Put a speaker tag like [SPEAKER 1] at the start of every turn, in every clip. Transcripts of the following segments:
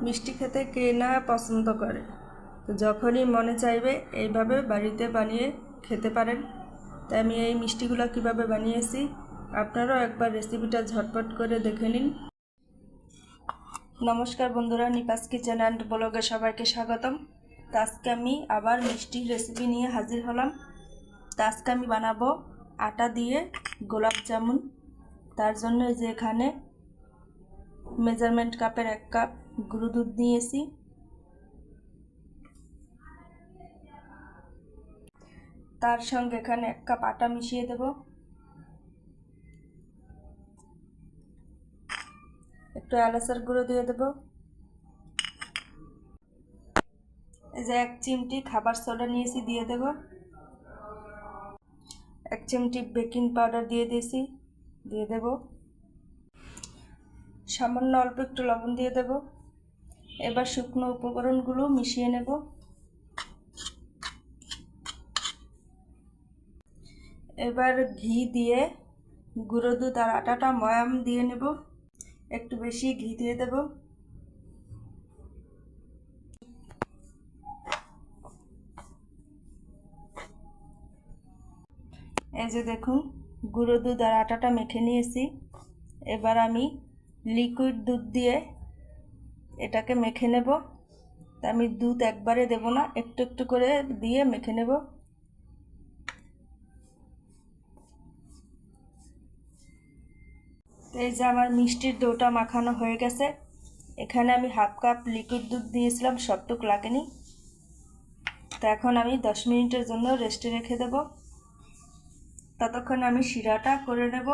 [SPEAKER 1] মিষ্টি খেতে কে না পছন্দ করে। তো যখনই মনে চাইবে এইভাবে বাড়িতে বানিয়ে খেতে পারেন। তাই আমি এই মিষ্টিগুলো কিভাবে বানিয়েছি আপনারাও একবার রেসিপিটা ঝটপট করে দেখে নিন। নমস্কার বন্ধুরা, নিপাস কিচেন অ্যান্ড ব্লগে সবাইকে স্বাগতম। তো আজকে আমি আবার মিষ্টির রেসিপি নিয়ে হাজির হলাম। তো আজকে আমি বানাবো আটা দিয়ে গোলাপ জামুন। তার জন্য এই যে এখানে মেজারমেন্ট কাপের 1 কাপ গুঁড়ো দুধ নিয়েছি। তার সঙ্গে এখানে 1 কাপ আটা মিশিয়ে দেব। একটু এলাচের গুঁড়ো দিয়ে দেব। এই যে 1 চিমটি খাবার সোডা নিয়েছি, দিয়ে দেব। 1 চিমটি বেকিং পাউডার দিয়ে দেব। সামান্য অল্প একটু লবণ দিয়ে দেব। এবার শুকনো উপকরণগুলো মিশিয়ে নেব। এবার ঘি দিয়ে গুঁড়ো দুধ আর আটাটা ময়াম দিয়ে নেব। একটু বেশি ঘি দিয়ে দেব। এই যে দেখুন, গুঁড়ো দুধ আর আটাটা মেখে নিয়েছি। এবার আমি লিকুইড দুধ দিয়ে এটাকে মেখে নেব। তা আমি দুধ একবারে দেব না, একটু একটু করে দিয়ে মেখে নেব। তো এই যে আমার মিষ্টির ডোটা মাখানো হয়ে গেছে। এখানে আমি 1/2 কাপ লিকুইড দুধ দিয়েছিলাম, সবটুক লাগেনি। তো এখন আমি 10 মিনিটের জন্য রেস্টে রেখে দেব। ততক্ষণ আমি শিরাটা করে নেব।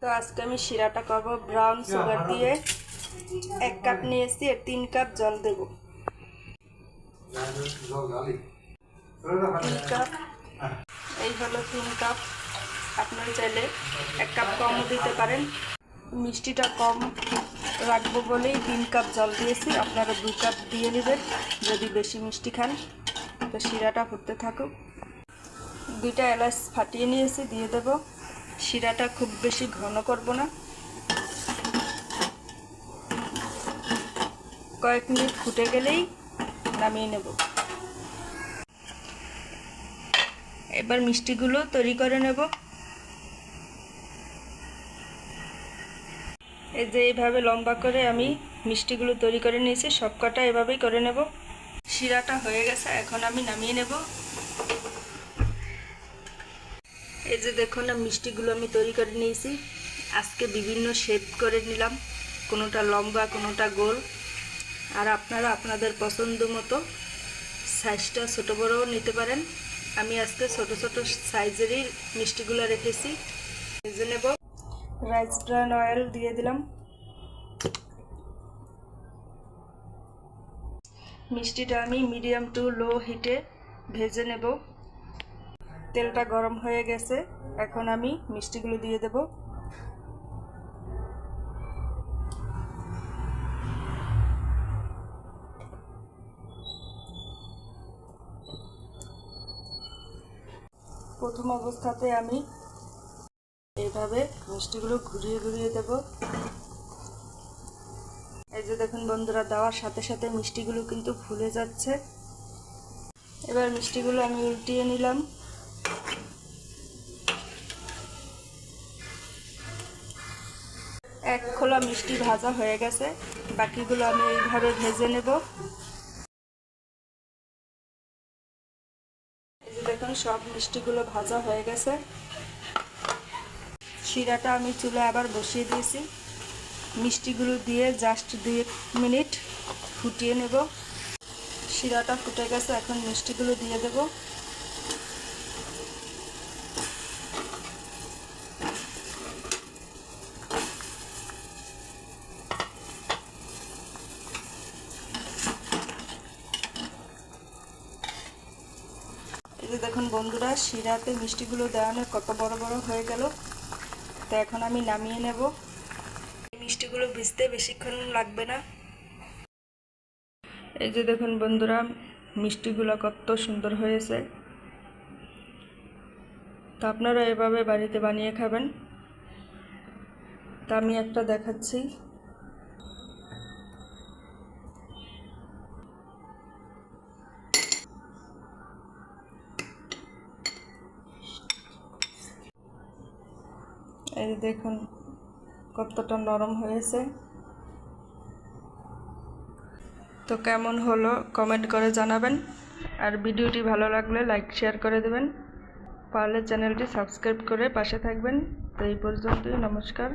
[SPEAKER 1] তো আজকে আমি শিরাটা করব ব্রাউন সুগার দিয়ে। 1 কাপ নিয়েছি, 3 কাপ জল দেব। 3 কাপ, এই হলো 3 কাপ। আপনারা চাইলে 1 কাপ কমও দিতে পারেন। মিষ্টিটা কম রাখবো বলেই 3 কাপ জল দিয়েছি। আপনারা 2 কাপ দিয়ে নেবেন যদি বেশি মিষ্টি খান। তো শিরাটা ফুটতে থাকুক। 2টা এলাচ ফাটিয়ে নিয়েছি, দিয়ে দেব। শিরাটা খুব বেশি ঘন করব না, কয়েক মিনিট ফুটে গেলেই নামিয়ে নেব। এবার মিষ্টিগুলো তৈরি করে নেব। এই যে এইভাবে লম্বা করে আমি মিষ্টিগুলো তৈরি করে নিয়েছি। সবকটা এভাবেই করে নেব। শিরাটা হয়ে গেছে, এখন আমি নামিয়ে নেব। এই যে দেখুন, মিষ্টিগুলো আমি তৈরি করে নিয়েছি। আজকে বিভিন্ন শেপ করে নিলাম, কোনোটা লম্বা কোনোটা গোল। আর আপনারা আপনাদের পছন্দ মতো সাইজটা ছোট বড়ও নিতে পারেন। আমি আজকে ছোট ছোট সাইজেরই মিষ্টিগুলো রেখেছি। ভেজে নেব। রাইস ব্রান অয়েল দিয়ে দিলাম। মিষ্টিটা আমি মিডিয়াম টু লো হিটে ভেজে নেব। তেলটা গরম হয়ে গেছে, এখন আমি মিষ্টিগুলো দিয়ে দেব। প্রথম অবস্থাতে আমি এইভাবে মিষ্টিগুলো ঘুরিয়ে ঘুরিয়ে দেব। এই যে দেখুন বন্ধুরা, দেওয়ার সাথে সাথে মিষ্টিগুলো কিন্তু ফুলে যাচ্ছে। এবার মিষ্টিগুলো আমি উল্টিয়ে নিলাম। এক খোলা মিষ্টি ভাজা হয়ে গেছে, বাকিগুলো আমি এইভাবে ভেজে নেব। এই যে দেখুন, সব মিষ্টিগুলো ভাজা হয়ে গেছে। শিরাটা আমি চুলায় আবার বসিয়ে দিয়েছি। মিষ্টিগুলো দিয়ে জাস্ট 2 মিনিট ফুটিয়ে নেব। শিরাটা ফুটে গেছে, এখন মিষ্টিগুলো দিয়ে দেব। এই যে দেখুন বন্ধুরা, শিরাতে মিষ্টিগুলো দেওয়ানো কত বড় বড় হয়ে গেল। তো এখন আমি নামিয়ে নেব। মিষ্টিগুলো ভিজতে বেশিক্ষণ লাগবে না। এই যে দেখুন বন্ধুরা, মিষ্টিগুলো কত সুন্দর হয়েছে। তো আপনারা এভাবে বাড়িতে বানিয়ে খাবেন। তা আমি একটা দেখাচ্ছি। এই যে দেখুন কতটা নরম হয়েছে। তো কেমন হলো কমেন্ট করে জানাবেন, আর ভিডিওটি ভালো লাগলে লাইক শেয়ার করে দেবেন, পারলে চ্যানেলটি সাবস্ক্রাইব করে পাশে থাকবেন। তো এই পর্যন্তই, নমস্কার।